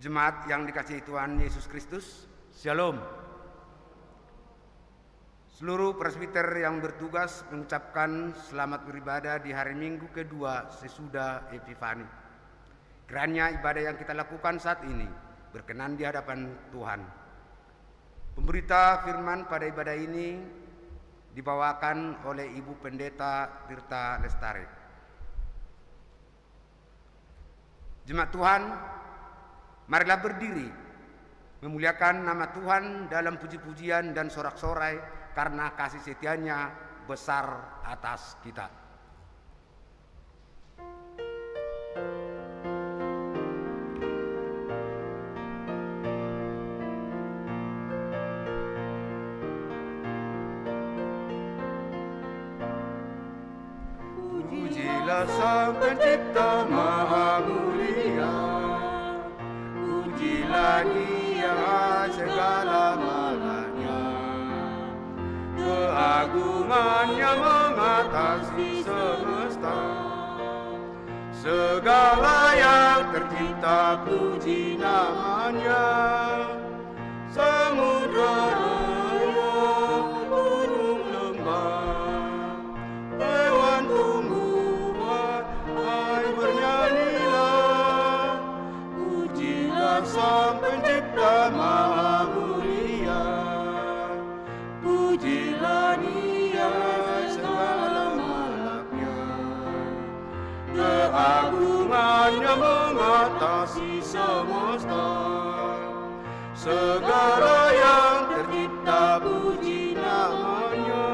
Jemaat yang dikasihi Tuhan Yesus Kristus, Shalom. Seluruh presbiter yang bertugas mengucapkan selamat beribadah di hari Minggu kedua sesudah Epifani. Kiranya ibadah yang kita lakukan saat ini berkenan di hadapan Tuhan. Pemberita firman pada ibadah ini dibawakan oleh Ibu Pendeta Tirta Lestari. Jemaat Tuhan, marilah berdiri memuliakan nama Tuhan dalam puji-pujian dan sorak-sorai karena kasih setianya besar atas kita. Pujilah Sang Pencipta Maha Mulia, pujilah Dia segala malanya, keagungannya mengatasi semesta. Segala yang tercipta puji namanya, samudra raya, gunung lembah, hewan tumbuhan, hai bernyanyilah. Pujilah Sang Pencipta Maha Mulia, pujilah Dia segala malaknya, keagungannya mengatasi semesta. Segala yang tercipta puji namanya.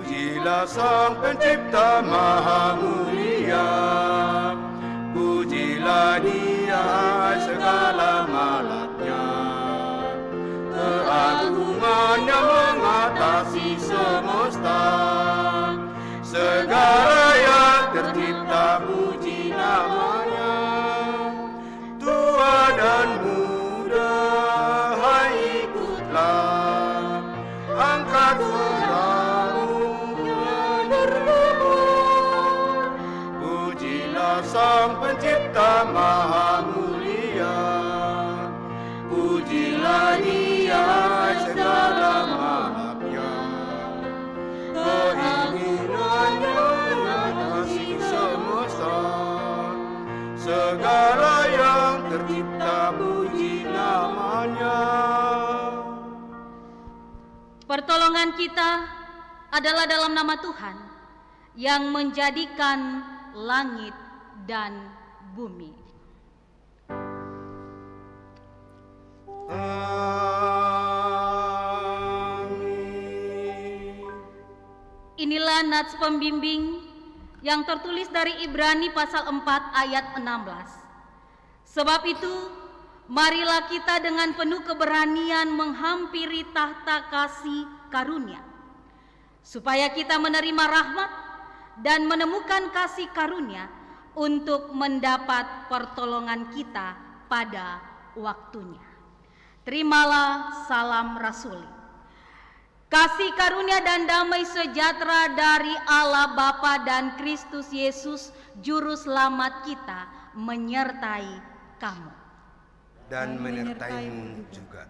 Pujilah Sang Pencipta Maha Mulia, pujilah Dia segala malaknya, keagungannya mengatasi semesta. Segala yang tercipta puji namanya, tua dan muda hai ikutlah, angkat suaramu berlebur. Pujilah Sang Pencipta Maha Mulia, pujilah Dia segala malaknya, keinginannya mengatasi semesta. Segala yang tercipta puji namanya. Pertolongan kita adalah dalam nama Tuhan yang menjadikan langit dan bumi. Amin. Inilah nats pembimbing yang tertulis dari Ibrani pasal 4 ayat 16. Sebab itu, marilah kita dengan penuh keberanian menghampiri tahta kasih karunia, supaya kita menerima rahmat dan menemukan kasih karunia untuk mendapat pertolongan kita pada waktunya. Terimalah salam rasuli. Kasih karunia dan damai sejahtera dari Allah Bapa dan Kristus Yesus Juru Selamat kita menyertai kamu. Dan menyertaimu juga.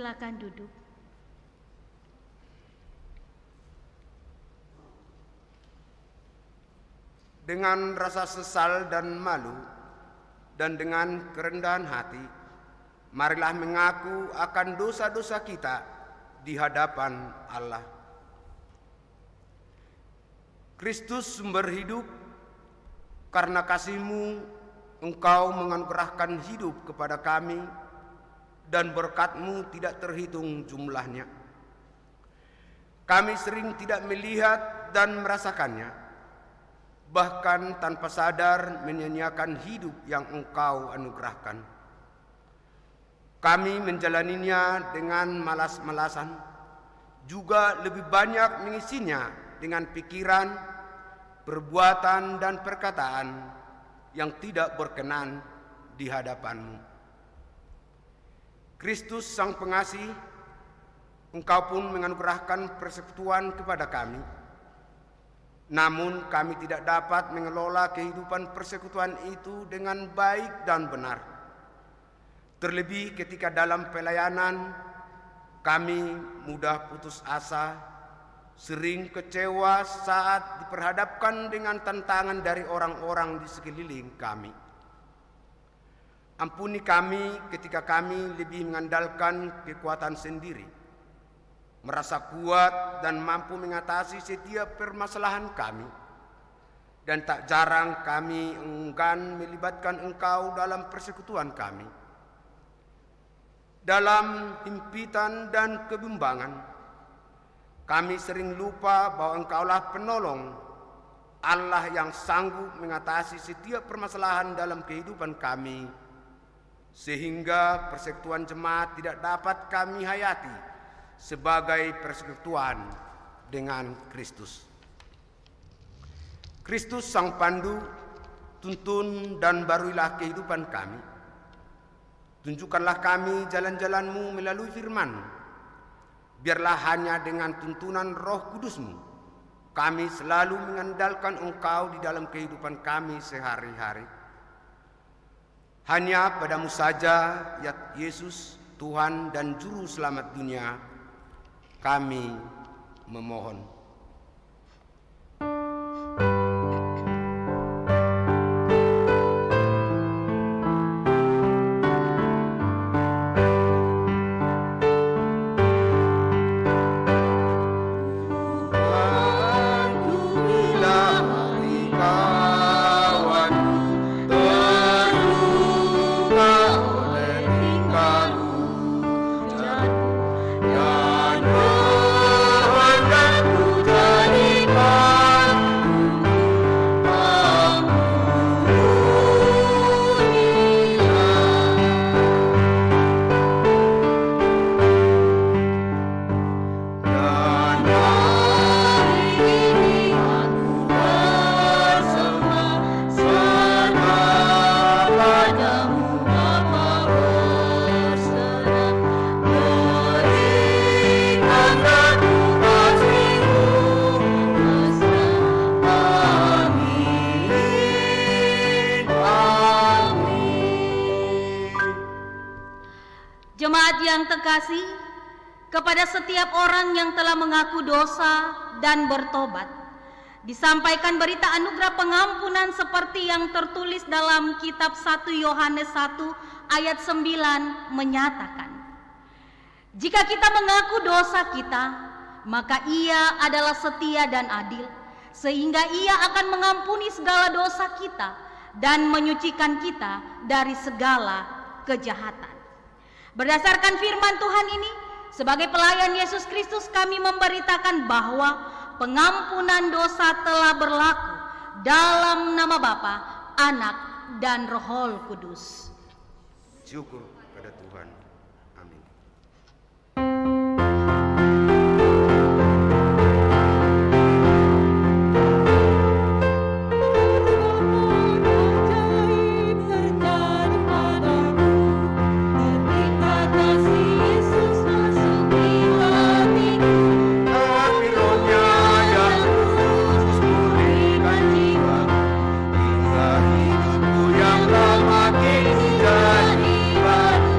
Silakan duduk. Dengan rasa sesal dan malu, dan dengan kerendahan hati, marilah mengaku akan dosa-dosa kita di hadapan Allah. Kristus sumber hidup, karena kasih-Mu Engkau menganugerahkan hidup kepada kami, dan berkat-Mu tidak terhitung jumlahnya. Kami sering tidak melihat dan merasakannya, bahkan tanpa sadar menyanyiakan hidup yang Engkau anugerahkan. Kami menjalaninya dengan malas-malasan, juga lebih banyak mengisinya dengan pikiran, perbuatan, dan perkataan yang tidak berkenan di hadapan-Mu. Kristus Sang Pengasih, Engkau pun menganugerahkan persekutuan kepada kami. Namun kami tidak dapat mengelola kehidupan persekutuan itu dengan baik dan benar. Terlebih ketika dalam pelayanan kami mudah putus asa, sering kecewa saat diperhadapkan dengan tantangan dari orang-orang di sekeliling kami. Ampuni kami ketika kami lebih mengandalkan kekuatan sendiri, merasa kuat dan mampu mengatasi setiap permasalahan kami, dan tak jarang kami enggan melibatkan Engkau dalam persekutuan kami. Dalam himpitan dan kebimbangan, kami sering lupa bahwa Engkaulah penolong, Allah yang sanggup mengatasi setiap permasalahan dalam kehidupan kami, sehingga persekutuan jemaat tidak dapat kami hayati sebagai persekutuan dengan Kristus. Kristus Sang Pandu, tuntun dan baruilah kehidupan kami. Tunjukkanlah kami jalan-jalan-Mu melalui firman-Mu. Biarlah hanya dengan tuntunan Roh Kudus-Mu kami selalu mengandalkan Engkau di dalam kehidupan kami sehari-hari. Hanya pada-Mu saja, ya Yesus, Tuhan dan Juru Selamat dunia, kami memohon. Jemaat yang terkasih, kepada setiap orang yang telah mengaku dosa dan bertobat, disampaikan berita anugerah pengampunan seperti yang tertulis dalam kitab 1 Yohanes 1 ayat 9 menyatakan, jika kita mengaku dosa kita, maka Ia adalah setia dan adil, sehingga Ia akan mengampuni segala dosa kita dan menyucikan kita dari segala kejahatan. Berdasarkan firman Tuhan ini, sebagai pelayan Yesus Kristus kami memberitakan bahwa pengampunan dosa telah berlaku dalam nama Bapa, Anak, dan Roh Kudus. Syukur pada Tuhan. Amin. Hidupku yang lama kini jadi baru.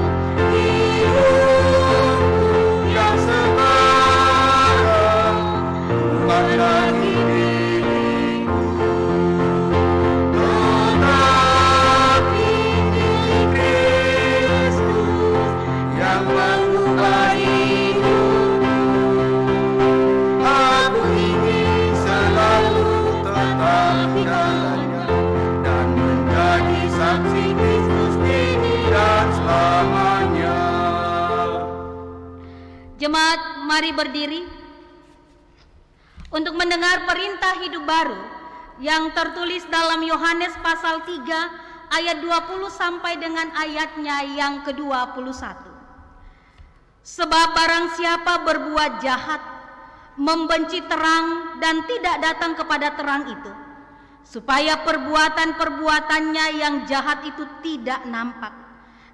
saksi Kristus kini dan selamanya. Jemaat, mari berdiri untuk mendengar perintah hidup baru yang tertulis dalam Yohanes pasal 3 ayat 20 sampai dengan ayatnya yang ke-21. Sebab barang siapa berbuat jahat, membenci terang dan tidak datang kepada terang itu, supaya perbuatan-perbuatannya yang jahat itu tidak nampak.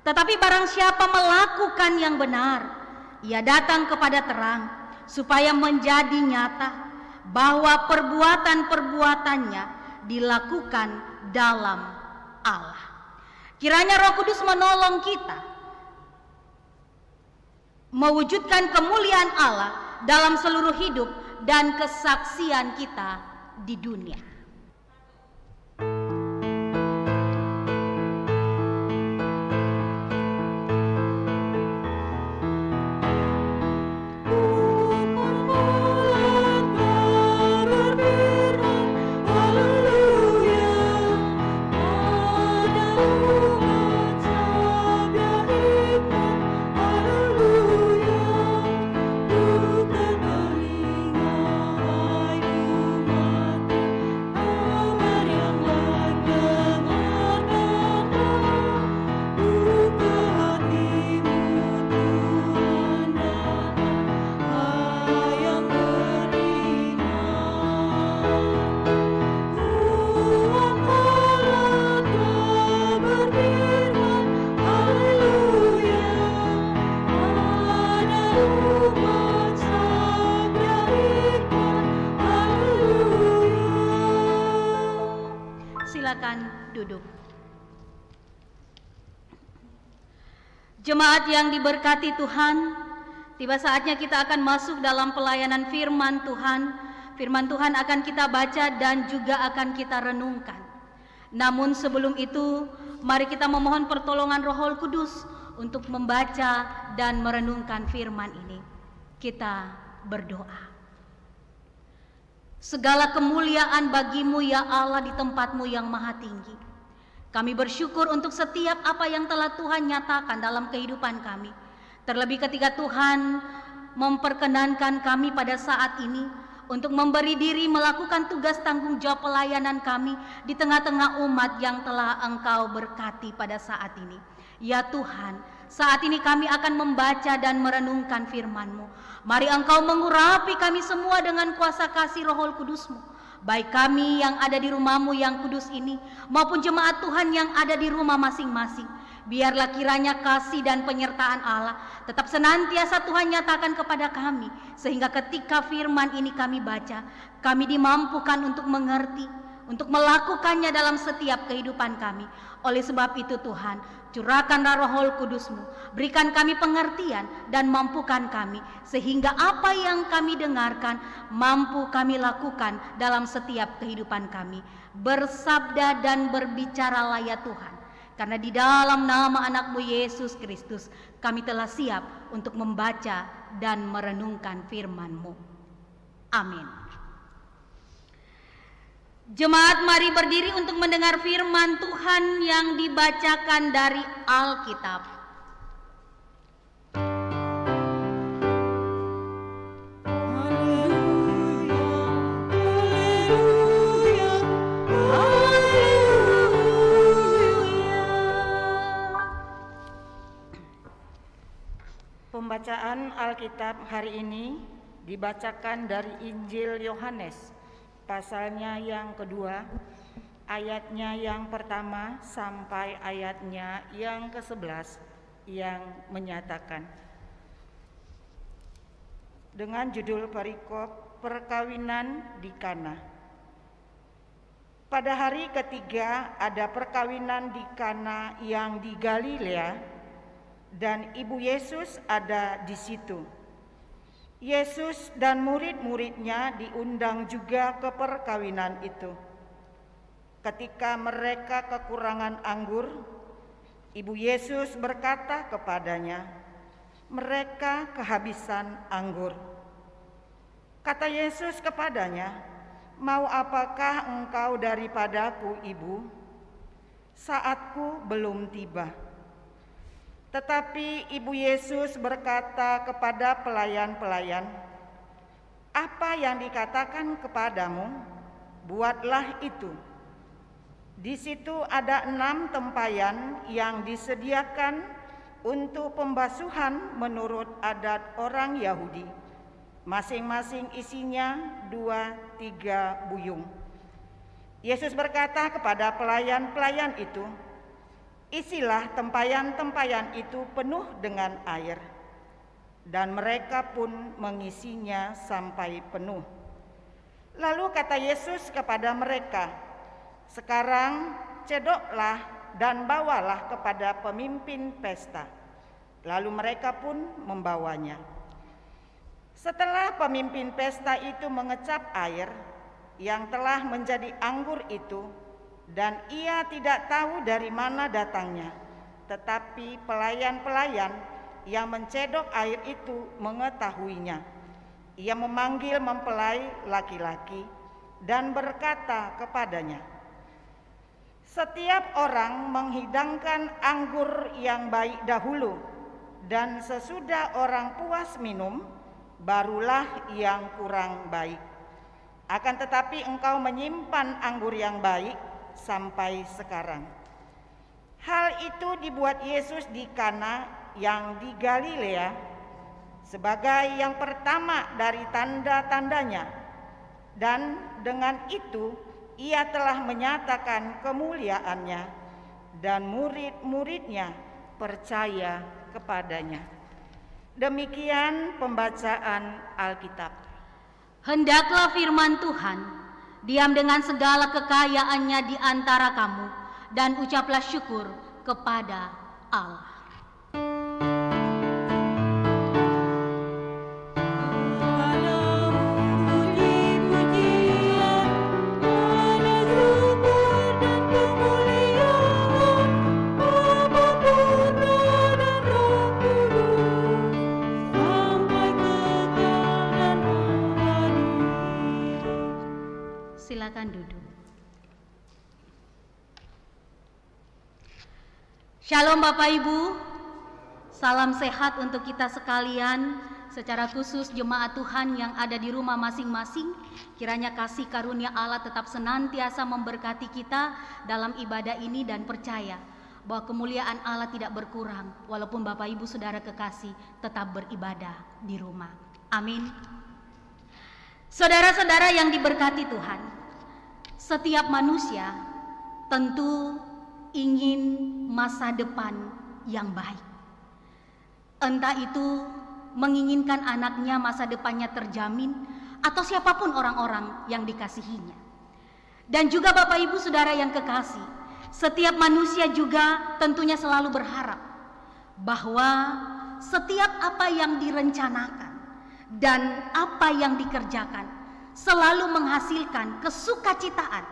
Tetapi barang siapa melakukan yang benar, ia datang kepada terang, supaya menjadi nyata bahwa perbuatan-perbuatannya dilakukan dalam Allah. Kiranya Roh Kudus menolong kita mewujudkan kemuliaan Allah dalam seluruh hidup dan kesaksian kita di dunia. Silakan duduk. Jemaat yang diberkati Tuhan, tiba saatnya kita akan masuk dalam pelayanan firman Tuhan. Firman Tuhan akan kita baca dan juga akan kita renungkan. Namun sebelum itu, mari kita memohon pertolongan Roh Kudus untuk membaca dan merenungkan firman ini. Kita berdoa. Segala kemuliaan bagimu ya Allah di tempatmu yang maha tinggi. Kami bersyukur untuk setiap apa yang telah Tuhan nyatakan dalam kehidupan kami. Terlebih ketika Tuhan memperkenankan kami pada saat ini untuk memberi diri melakukan tugas tanggung jawab pelayanan kami di tengah-tengah umat yang telah Engkau berkati pada saat ini. Ya Tuhan, saat ini kami akan membaca dan merenungkan firman-Mu. Mari Engkau mengurapi kami semua dengan kuasa kasih Roh Kudus-Mu. Baik kami yang ada di rumah-Mu yang kudus ini, maupun jemaat Tuhan yang ada di rumah masing-masing. Biarlah kiranya kasih dan penyertaan Allah tetap senantiasa Tuhan nyatakan kepada kami. Sehingga ketika firman ini kami baca, kami dimampukan untuk mengerti, untuk melakukannya dalam setiap kehidupan kami. Oleh sebab itu Tuhan, curahkanlah Roh Kudus-Mu, berikan kami pengertian dan mampukan kami, sehingga apa yang kami dengarkan mampu kami lakukan dalam setiap kehidupan kami. Bersabda dan berbicaralah ya Tuhan, karena di dalam nama anak-Mu Yesus Kristus kami telah siap untuk membaca dan merenungkan firman-Mu. Amin. Jemaat, mari berdiri untuk mendengar firman Tuhan yang dibacakan dari Alkitab. Pembacaan Alkitab hari ini dibacakan dari Injil Yohanes, pasalnya yang kedua, ayatnya yang pertama sampai ayatnya yang ke-11 yang menyatakan dengan judul perikop perkawinan di Kana. Pada hari ketiga ada perkawinan di Kana yang di Galilea, dan ibu Yesus ada di situ. Yesus dan murid-muridnya diundang juga ke perkawinan itu. Ketika mereka kekurangan anggur, ibu Yesus berkata kepadanya, "Mereka kehabisan anggur." Kata Yesus kepadanya, "Mau apakah engkau daripadaku, ibu? saatku belum tiba." Tetapi Ibu Yesus berkata kepada pelayan-pelayan, "Apa yang dikatakan kepadamu, buatlah itu." Di situ ada 6 tempayan yang disediakan untuk pembasuhan menurut adat orang Yahudi. Masing-masing isinya 2-3 buyung. Yesus berkata kepada pelayan-pelayan itu, "Isilah tempayan-tempayan itu penuh dengan air." Dan mereka pun mengisinya sampai penuh. Lalu kata Yesus kepada mereka, "Sekarang cedoklah dan bawalah kepada pemimpin pesta." Lalu mereka pun membawanya. Setelah pemimpin pesta itu mengecap air yang telah menjadi anggur itu, dan ia tidak tahu dari mana datangnya, tetapi pelayan-pelayan yang mencedok air itu mengetahuinya. Ia memanggil mempelai laki-laki dan berkata kepadanya, "Setiap orang menghidangkan anggur yang baik dahulu, dan sesudah orang puas minum, barulah yang kurang baik. Akan tetapi engkau menyimpan anggur yang baik sampai sekarang." Hal itu dibuat Yesus di Kana yang di Galilea sebagai yang pertama dari tanda-tandanya, dan dengan itu ia telah menyatakan kemuliaannya, dan murid-muridnya percaya kepadanya. Demikian pembacaan Alkitab. Hendaklah firman Tuhan diam dengan segala kekayaannya di antara kamu, dan ucaplah syukur kepada Allah. Silakan duduk. Shalom Bapak Ibu, salam sehat untuk kita sekalian, secara khusus jemaat Tuhan yang ada di rumah masing-masing. Kiranya kasih karunia Allah tetap senantiasa memberkati kita dalam ibadah ini, dan percaya bahwa kemuliaan Allah tidak berkurang walaupun Bapak Ibu Saudara kekasih tetap beribadah di rumah. Amin. Saudara-saudara yang diberkati Tuhan, setiap manusia tentu ingin masa depan yang baik. Entah itu menginginkan anaknya masa depannya terjamin, atau siapapun orang-orang yang dikasihinya. Dan juga Bapak Ibu Saudara yang kekasih, setiap manusia juga tentunya selalu berharap bahwa setiap apa yang direncanakan dan apa yang dikerjakan selalu menghasilkan kesukacitaan,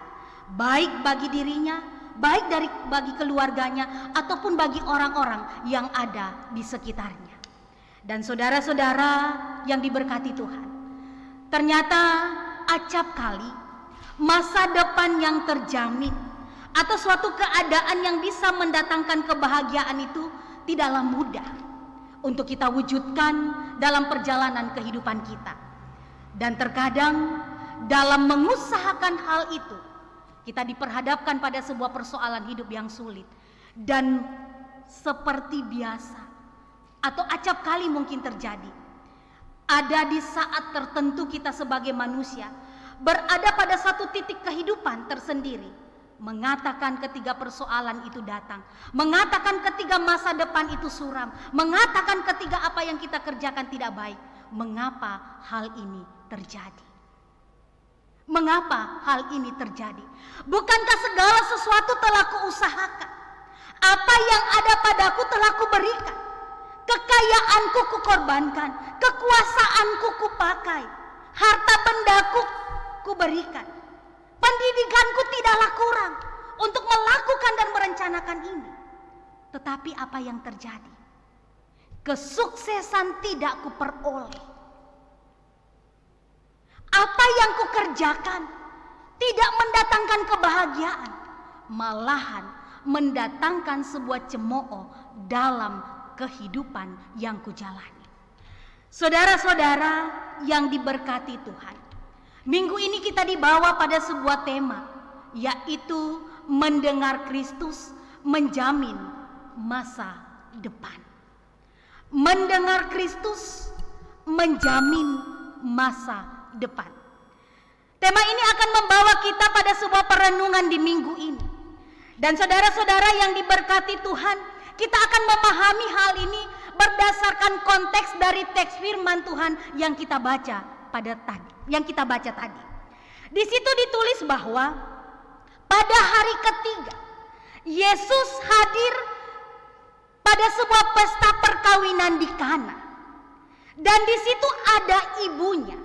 baik bagi dirinya, baik bagi keluarganya, ataupun bagi orang-orang yang ada di sekitarnya. Dan saudara-saudara yang diberkati Tuhan, ternyata acap kali masa depan yang terjamin atau suatu keadaan yang bisa mendatangkan kebahagiaan itu tidaklah mudah untuk kita wujudkan dalam perjalanan kehidupan kita. Dan terkadang dalam mengusahakan hal itu, kita diperhadapkan pada sebuah persoalan hidup yang sulit. Dan seperti biasa, atau acap kali mungkin terjadi, ada di saat tertentu kita sebagai manusia berada pada satu titik kehidupan tersendiri, mengatakan ketika persoalan itu datang, mengatakan ketika masa depan itu suram, mengatakan ketika apa yang kita kerjakan tidak baik. Mengapa hal ini terjadi? Mengapa hal ini terjadi? Bukankah segala sesuatu telah kuusahakan? Apa yang ada padaku telah kuberikan. Kekayaanku kukorbankan, kekuasaanku kupakai, harta bendaku kuberikan. Pendidikanku tidaklah kurang untuk melakukan dan merencanakan ini. Tetapi apa yang terjadi? Kesuksesan tidak kuperoleh. Apa yang kukerjakan tidak mendatangkan kebahagiaan, malahan mendatangkan sebuah cemooh dalam kehidupan yang kujalani. Saudara-saudara yang diberkati Tuhan, minggu ini kita dibawa pada sebuah tema, yaitu mendengar Kristus menjamin masa depan. Mendengar Kristus menjamin masa depan. Tema ini akan membawa kita pada sebuah perenungan di minggu ini. Dan saudara-saudara yang diberkati Tuhan, kita akan memahami hal ini berdasarkan konteks dari teks firman Tuhan yang kita baca tadi. Di situ ditulis bahwa pada hari ketiga Yesus hadir pada sebuah pesta perkawinan di Kana. Dan di situ ada ibunya.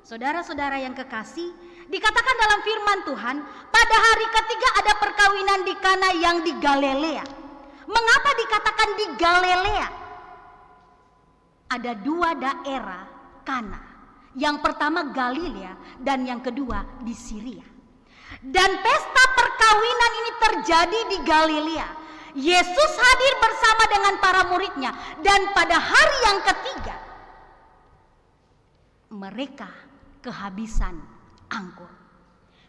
Saudara-saudara yang kekasih, dikatakan dalam firman Tuhan, pada hari ketiga ada perkawinan di Kana yang di Galilea. Mengapa dikatakan di Galilea? Ada dua daerah Kana. Yang pertama Galilea dan yang kedua di Syria. Dan pesta perkawinan ini terjadi di Galilea. Yesus hadir bersama dengan para muridnya, dan pada hari yang ketiga mereka kehabisan anggur.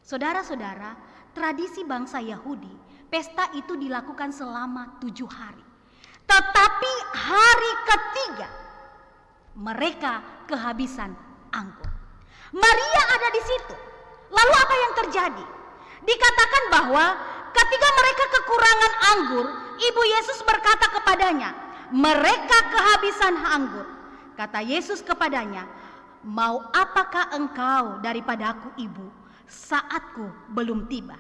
Saudara-saudara, tradisi bangsa Yahudi, pesta itu dilakukan selama 7 hari. Tetapi hari ketiga mereka kehabisan anggur. Maria ada di situ. Lalu apa yang terjadi? Dikatakan bahwa ketika mereka kekurangan anggur, Ibu Yesus berkata kepadanya, mereka kehabisan anggur. Kata Yesus kepadanya, mau apakah engkau daripadaku, Ibu? Saatku belum tiba.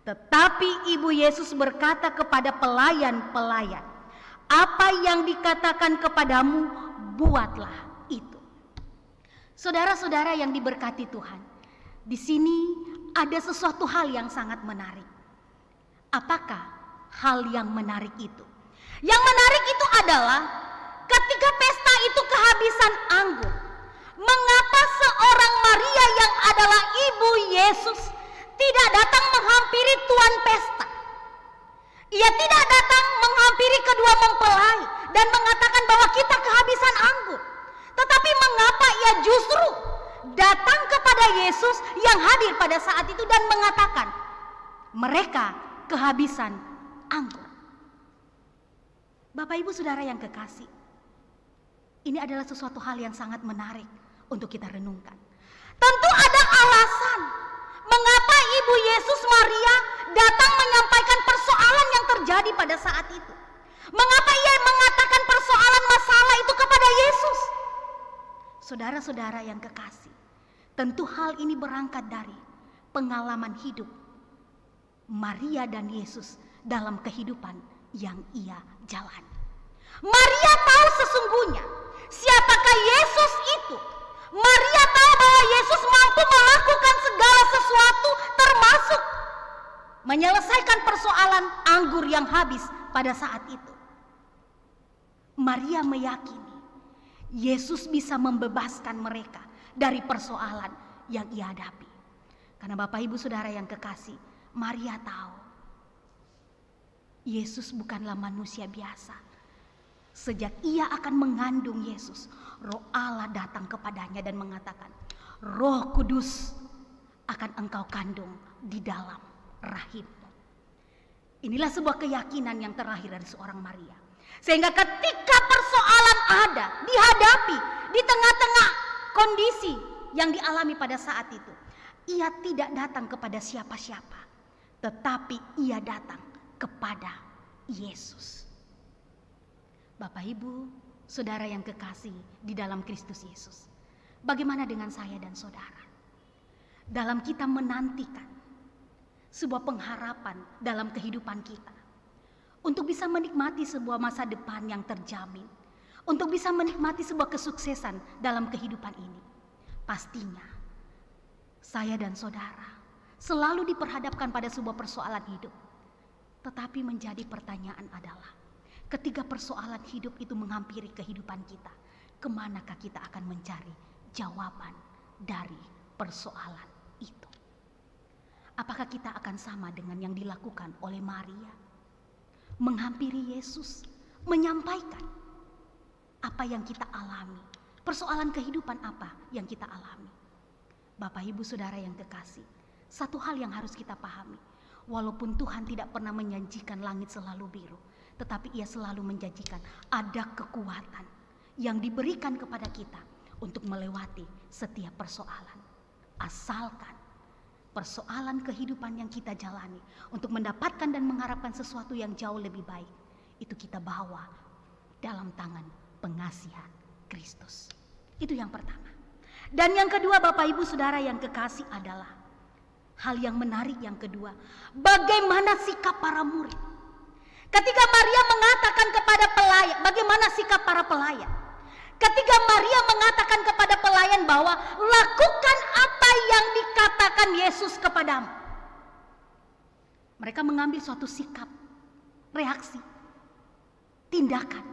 Tetapi Ibu Yesus berkata kepada pelayan-pelayan, apa yang dikatakan kepadamu, buatlah itu. Saudara-saudara yang diberkati Tuhan, di sini ada sesuatu hal yang sangat menarik. Apakah hal yang menarik itu? Yang menarik itu adalah ketika pesta itu kehabisan anggur, mengapa seorang Maria yang adalah ibu Yesus tidak datang menghampiri tuan pesta? Ia tidak datang menghampiri kedua mempelai dan mengatakan bahwa kita kehabisan anggur. Tetapi mengapa ia justru datang kepada Yesus yang hadir pada saat itu dan mengatakan mereka kehabisan anggur? Bapak Ibu Saudara yang kekasih, ini adalah sesuatu hal yang sangat menarik untuk kita renungkan. Tentu ada alasan mengapa Ibu Yesus Maria datang menyampaikan persoalan yang terjadi pada saat itu. Mengapa ia mengatakan persoalan masalah itu kepada Yesus? Saudara-saudara yang kekasih, tentu hal ini berangkat dari pengalaman hidup Maria dan Yesus dalam kehidupan yang ia jalani. Maria tahu sesungguhnya siapakah Yesus itu. Maria tahu bahwa Yesus mampu melakukan segala sesuatu, termasuk menyelesaikan persoalan anggur yang habis pada saat itu. Maria meyakini Yesus bisa membebaskan mereka dari persoalan yang ia hadapi. Karena Bapak Ibu Saudara yang kekasih, Maria tahu Yesus bukanlah manusia biasa. Sejak ia akan mengandung Yesus, Roh Allah datang kepadanya dan mengatakan, Roh Kudus akan engkau kandung di dalam rahimmu. Inilah sebuah keyakinan yang terlahir dari seorang Maria. Sehingga ketika persoalan ada, dihadapi di tengah-tengah kondisi yang dialami pada saat itu, ia tidak datang kepada siapa-siapa, tetapi ia datang kepada Yesus. Bapak Ibu, Saudara yang kekasih di dalam Kristus Yesus, bagaimana dengan saya dan saudara? Dalam kita menantikan sebuah pengharapan dalam kehidupan kita, untuk bisa menikmati sebuah masa depan yang terjamin, untuk bisa menikmati sebuah kesuksesan dalam kehidupan ini, pastinya saya dan saudara selalu diperhadapkan pada sebuah persoalan hidup. Tetapi menjadi pertanyaan adalah, ketika persoalan hidup itu menghampiri kehidupan kita, kemanakah kita akan mencari jawaban dari persoalan itu? Apakah kita akan sama dengan yang dilakukan oleh Maria? menghampiri Yesus, menyampaikan apa yang kita alami, persoalan kehidupan apa yang kita alami. Bapak Ibu Saudara yang kekasih, satu hal yang harus kita pahami, walaupun Tuhan tidak pernah menjanjikan langit selalu biru, tetapi Ia selalu menjanjikan ada kekuatan yang diberikan kepada kita untuk melewati setiap persoalan. Asalkan persoalan kehidupan yang kita jalani untuk mendapatkan dan mengharapkan sesuatu yang jauh lebih baik, itu kita bawa dalam tangan pengasihan Kristus. Itu yang pertama. Dan yang kedua, Bapak Ibu Saudara yang kekasih, adalah hal yang menarik yang kedua, bagaimana sikap para murid. Ketika Maria mengatakan kepada pelayan, bagaimana sikap para pelayan? Ketika Maria mengatakan kepada pelayan bahwa lakukan apa yang dikatakan Yesus kepadamu, mereka mengambil suatu sikap, reaksi, tindakan,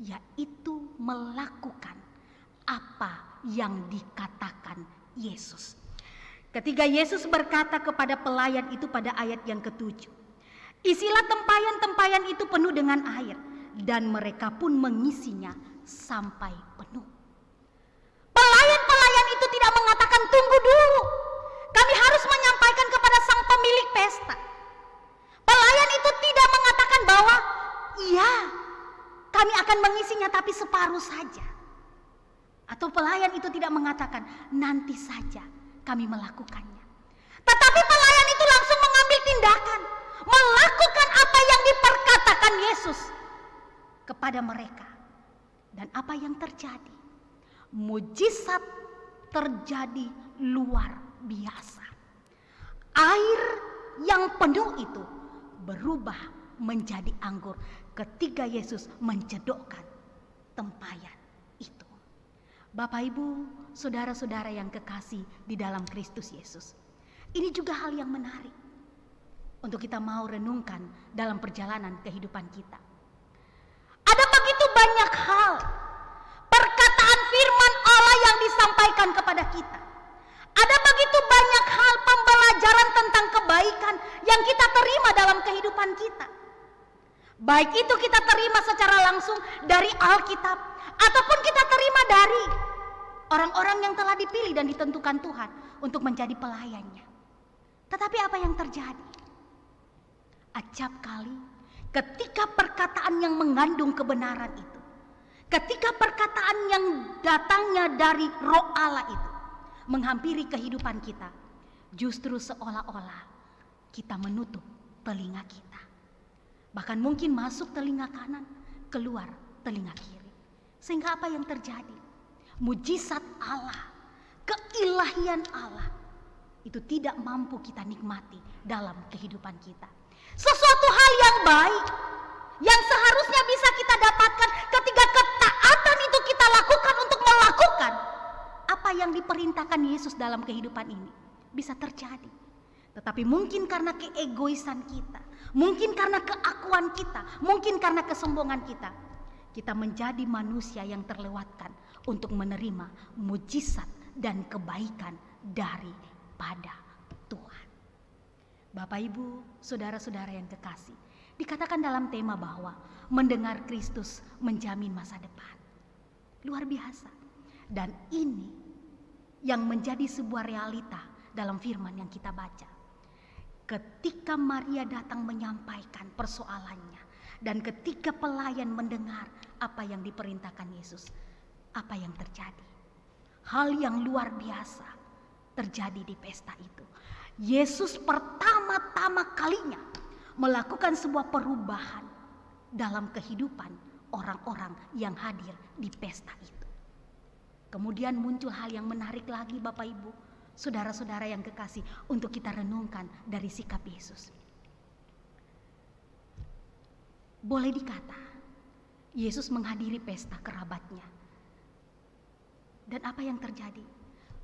yaitu melakukan apa yang dikatakan Yesus. Ketika Yesus berkata kepada pelayan itu pada ayat yang ke-7, isilah tempayan-tempayan itu penuh dengan air, dan mereka pun mengisinya sampai penuh. Pelayan-pelayan itu tidak mengatakan tunggu dulu, kami harus menyampaikan kepada sang pemilik pesta. Pelayan itu tidak mengatakan bahwa iya, kami akan mengisinya tapi separuh saja. Atau pelayan itu tidak mengatakan nanti saja kami melakukannya. Tetapi pelayan itu langsung mengambil tindakan, melakukan apa yang diperkatakan Yesus kepada mereka. Dan apa yang terjadi? Mujizat terjadi luar biasa. Air yang penuh itu berubah menjadi anggur ketika Yesus mencedokkan tempayan itu. Bapak Ibu, saudara-saudara yang kekasih di dalam Kristus Yesus, ini juga hal yang menarik untuk kita mau renungkan dalam perjalanan kehidupan kita. Ada begitu banyak hal perkataan firman Allah yang disampaikan kepada kita. Ada begitu banyak hal pembelajaran tentang kebaikan yang kita terima dalam kehidupan kita. Baik itu kita terima secara langsung dari Alkitab, ataupun kita terima dari orang-orang yang telah dipilih dan ditentukan Tuhan untuk menjadi pelayannya. Tetapi apa yang terjadi? Acap kali ketika perkataan yang mengandung kebenaran itu, ketika perkataan yang datangnya dari Roh Allah itu menghampiri kehidupan kita, justru seolah-olah kita menutup telinga kita. Bahkan mungkin masuk telinga kanan, keluar telinga kiri. Sehingga apa yang terjadi? Mujizat Allah, keilahian Allah itu tidak mampu kita nikmati dalam kehidupan kita. Sesuatu hal yang baik yang seharusnya bisa kita dapatkan ketika ketaatan itu kita lakukan untuk melakukan apa yang diperintahkan Yesus dalam kehidupan ini, bisa terjadi. Tetapi mungkin karena keegoisan kita, mungkin karena keakuan kita, mungkin karena kesombongan kita, kita menjadi manusia yang terlewatkan untuk menerima mujizat dan kebaikan daripada Tuhan. Bapak Ibu, saudara-saudara yang kekasih, dikatakan dalam tema bahwa mendengar Kristus menjamin masa depan. Luar biasa. Dan ini yang menjadi sebuah realita dalam firman yang kita baca. Ketika Maria datang menyampaikan persoalannya, dan ketika pelayan mendengar apa yang diperintahkan Yesus, apa yang terjadi? Hal yang luar biasa terjadi di pesta itu. Yesus pertama-tama kalinya melakukan sebuah perubahan dalam kehidupan orang-orang yang hadir di pesta itu. Kemudian muncul hal yang menarik lagi, Bapak Ibu, saudara-saudara yang kekasih, untuk kita renungkan dari sikap Yesus. Boleh dikata Yesus menghadiri pesta kerabatnya. Dan apa yang terjadi?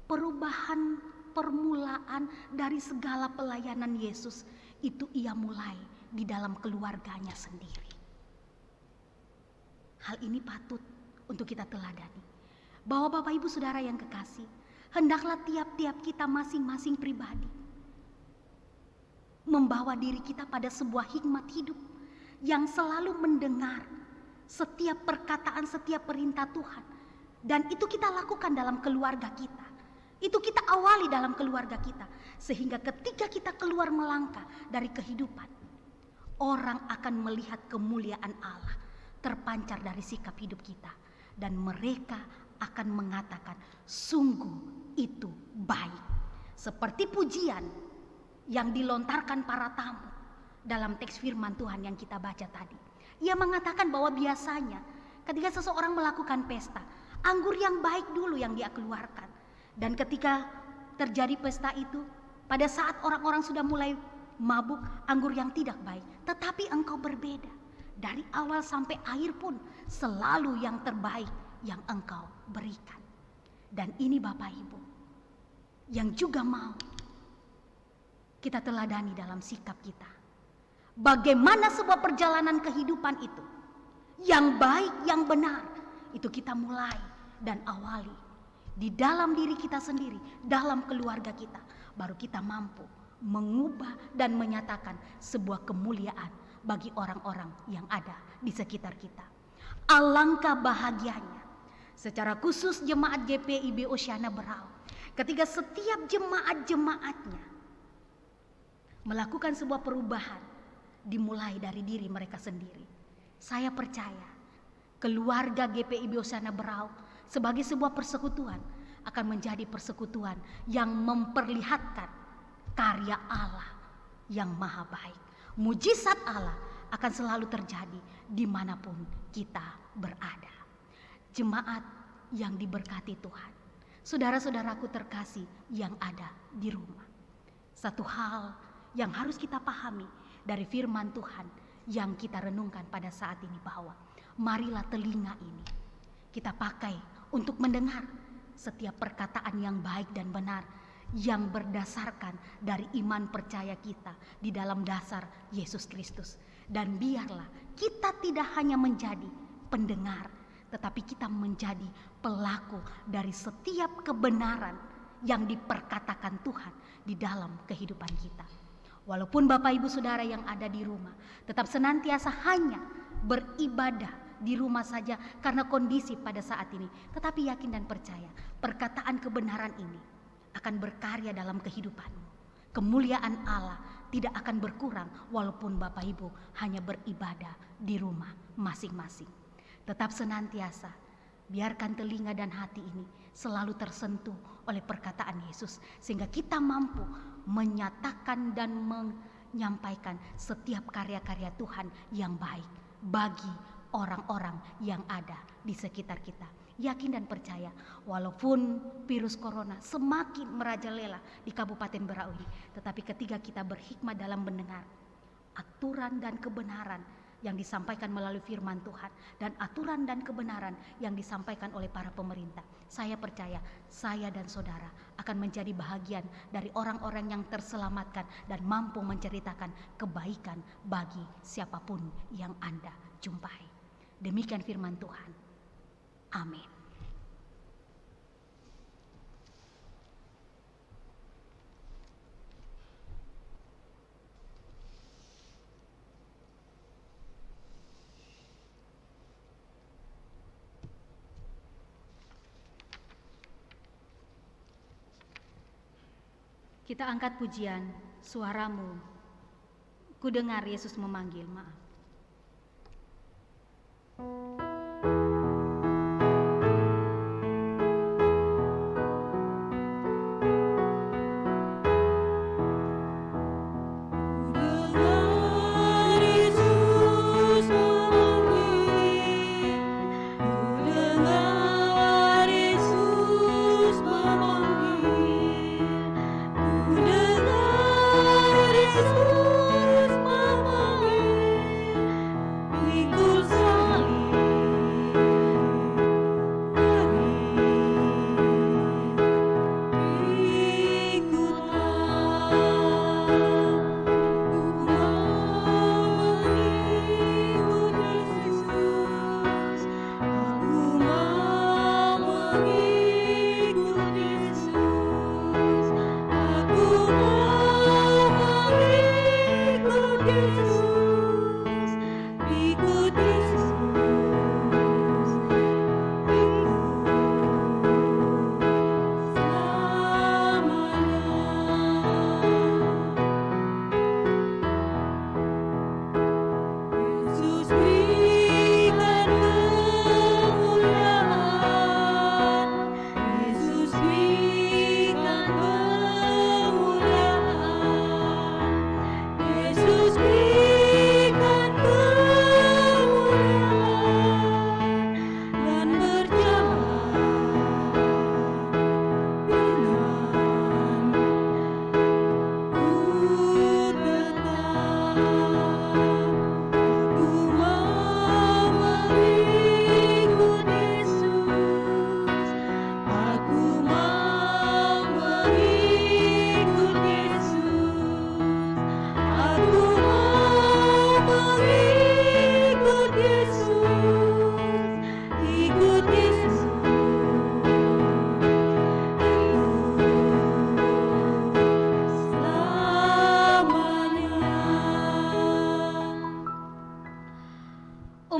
Perubahan permulaan dari segala pelayanan Yesus itu ia mulai di dalam keluarganya sendiri. Hal ini patut untuk kita teladani. Bahwa Bapak Ibu Saudara yang kekasih, hendaklah tiap-tiap kita masing-masing pribadi membawa diri kita pada sebuah hikmat hidup yang selalu mendengar setiap perkataan, setiap perintah Tuhan. Dan itu kita lakukan dalam keluarga kita. Itu kita awali dalam keluarga kita. Sehingga ketika kita keluar melangkah dari kehidupan, orang akan melihat kemuliaan Allah terpancar dari sikap hidup kita. Dan mereka akan mengatakan, sungguh itu baik. Seperti pujian yang dilontarkan para tamu dalam teks firman Tuhan yang kita baca tadi. Ia mengatakan bahwa biasanya ketika seseorang melakukan pesta, anggur yang baik dulu yang dia keluarkan. Dan ketika terjadi pesta itu, pada saat orang-orang sudah mulai mabuk, anggur yang tidak baik. Tetapi engkau berbeda. Dari awal sampai akhir pun selalu yang terbaik yang engkau berikan. Dan ini Bapak Ibu yang juga mau kita teladani dalam sikap kita. Bagaimana sebuah perjalanan kehidupan itu yang baik, yang benar, itu kita mulai dan awali di dalam diri kita sendiri, dalam keluarga kita. Baru kita mampu mengubah dan menyatakan sebuah kemuliaan bagi orang-orang yang ada di sekitar kita. Alangkah bahagianya secara khusus jemaat GPIB Oceana Berau ketika setiap jemaat-jemaatnya melakukan sebuah perubahan dimulai dari diri mereka sendiri. Saya percaya keluarga GPIB Oceana Berau sebagai sebuah persekutuan akan menjadi persekutuan yang memperlihatkan karya Allah yang maha baik. Mujizat Allah akan selalu terjadi dimanapun kita berada. Jemaat yang diberkati Tuhan, saudara-saudaraku terkasih yang ada di rumah. Satu hal yang harus kita pahami dari firman Tuhan yang kita renungkan pada saat ini, bahwa marilah telinga ini kita pakai untuk mendengar setiap perkataan yang baik dan benar yang berdasarkan dari iman percaya kita di dalam dasar Yesus Kristus. Dan biarlah kita tidak hanya menjadi pendengar, tetapi kita menjadi pelaku dari setiap kebenaran yang diperkatakan Tuhan di dalam kehidupan kita. Walaupun Bapak Ibu Saudara yang ada di rumah tetap senantiasa hanya beribadah di rumah saja karena kondisi pada saat ini, tetapi yakin dan percaya perkataan kebenaran ini akan berkarya dalam kehidupanmu. Kemuliaan Allah tidak akan berkurang walaupun Bapak Ibu hanya beribadah di rumah masing-masing. Tetap senantiasa biarkan telinga dan hati ini selalu tersentuh oleh perkataan Yesus, sehingga kita mampu menyatakan dan menyampaikan setiap karya-karya Tuhan yang baik bagi orang-orang yang ada di sekitar kita. Yakin dan percaya, walaupun virus corona semakin merajalela di Kabupaten Berau ini, tetapi ketika kita berhikmat dalam mendengar aturan dan kebenaran yang disampaikan melalui firman Tuhan dan aturan dan kebenaran yang disampaikan oleh para pemerintah, saya percaya saya dan saudara akan menjadi bahagian dari orang-orang yang terselamatkan dan mampu menceritakan kebaikan bagi siapapun yang Anda jumpai. Demikian firman Tuhan. Amin. Kita angkat pujian, suaramu, ku dengar Yesus memanggil, maaf. Ikut salib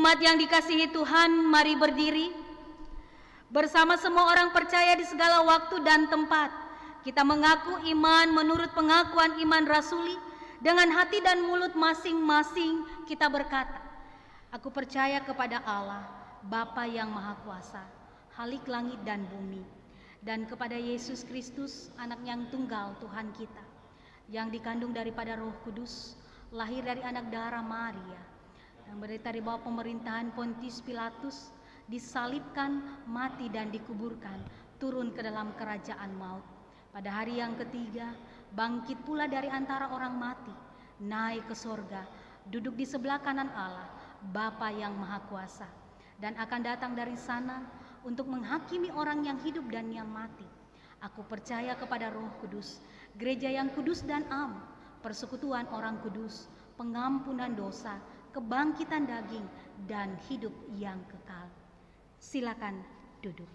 Umat yang dikasihi Tuhan, mari berdiri. Bersama semua orang percaya di segala waktu dan tempat, kita mengaku iman menurut pengakuan iman rasuli. Dengan hati dan mulut masing-masing kita berkata, aku percaya kepada Allah, Bapa yang Maha Kuasa, Khalik langit dan bumi, dan kepada Yesus Kristus, anak yang tunggal Tuhan kita, yang dikandung daripada Roh Kudus, lahir dari anak darah Maria, yang berita di bawah pemerintahan Pontius Pilatus, disalibkan, mati dan dikuburkan, turun ke dalam kerajaan maut. Pada hari yang ketiga, bangkit pula dari antara orang mati, naik ke sorga, duduk di sebelah kanan Allah, Bapa yang Maha Kuasa, dan akan datang dari sana untuk menghakimi orang yang hidup dan yang mati. Aku percaya kepada Roh Kudus, gereja yang kudus dan am, persekutuan orang kudus, pengampunan dosa, kebangkitan daging, dan hidup yang kekal. Silakan duduk.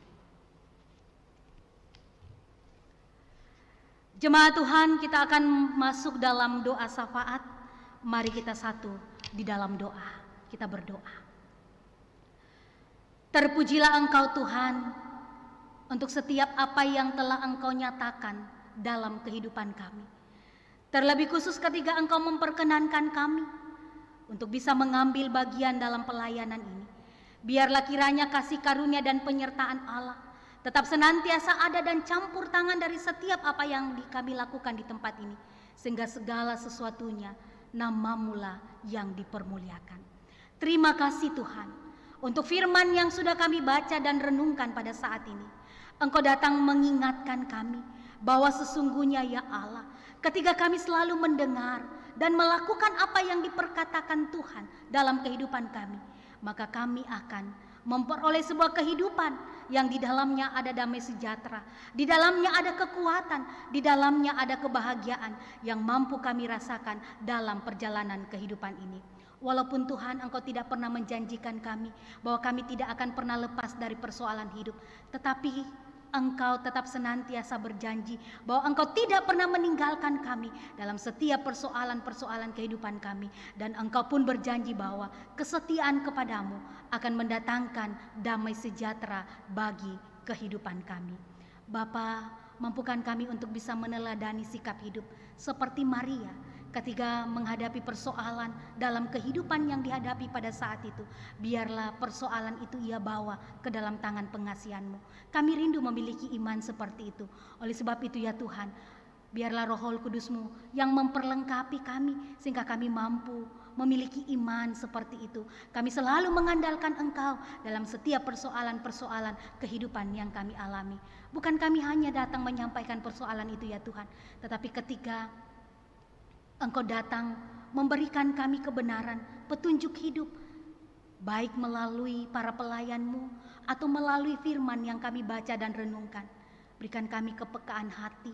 Jemaat Tuhan, kita akan masuk dalam doa syafaat. Mari kita satu di dalam doa. Kita berdoa. Terpujilah Engkau Tuhan untuk setiap apa yang telah Engkau nyatakan dalam kehidupan kami. Terlebih khusus ketika Engkau memperkenankan kami untuk bisa mengambil bagian dalam pelayanan ini. Biarlah kiranya kasih karunia dan penyertaan Allah tetap senantiasa ada dan campur tangan dari setiap apa yang kami lakukan di tempat ini, sehingga segala sesuatunya nama-Mu-lah yang dipermuliakan. Terima kasih Tuhan untuk firman yang sudah kami baca dan renungkan pada saat ini. Engkau datang mengingatkan kami bahwa sesungguhnya ya Allah, ketika kami selalu mendengar dan melakukan apa yang diperkatakan Tuhan dalam kehidupan kami, maka kami akan memperoleh sebuah kehidupan yang di dalamnya ada damai sejahtera, di dalamnya ada kekuatan, di dalamnya ada kebahagiaan yang mampu kami rasakan dalam perjalanan kehidupan ini. Walaupun Tuhan Engkau tidak pernah menjanjikan kami bahwa kami tidak akan pernah lepas dari persoalan hidup, tetapi Engkau tetap senantiasa berjanji bahwa Engkau tidak pernah meninggalkan kami dalam setiap persoalan-persoalan kehidupan kami. Dan Engkau pun berjanji bahwa kesetiaan kepadamu akan mendatangkan damai sejahtera bagi kehidupan kami. Bapa, mampukan kami untuk bisa meneladani sikap hidup seperti Maria ketika menghadapi persoalan dalam kehidupan yang dihadapi pada saat itu. Biarlah persoalan itu ia bawa ke dalam tangan pengasihan-Mu. Kami rindu memiliki iman seperti itu. Oleh sebab itu ya Tuhan, biarlah Roh Kudus-Mu yang memperlengkapi kami sehingga kami mampu memiliki iman seperti itu. Kami selalu mengandalkan Engkau dalam setiap persoalan-persoalan kehidupan yang kami alami. Bukan kami hanya datang menyampaikan persoalan itu ya Tuhan, tetapi ketika Engkau datang memberikan kami kebenaran, petunjuk hidup, baik melalui para pelayan-Mu atau melalui firman yang kami baca dan renungkan. Berikan kami kepekaan hati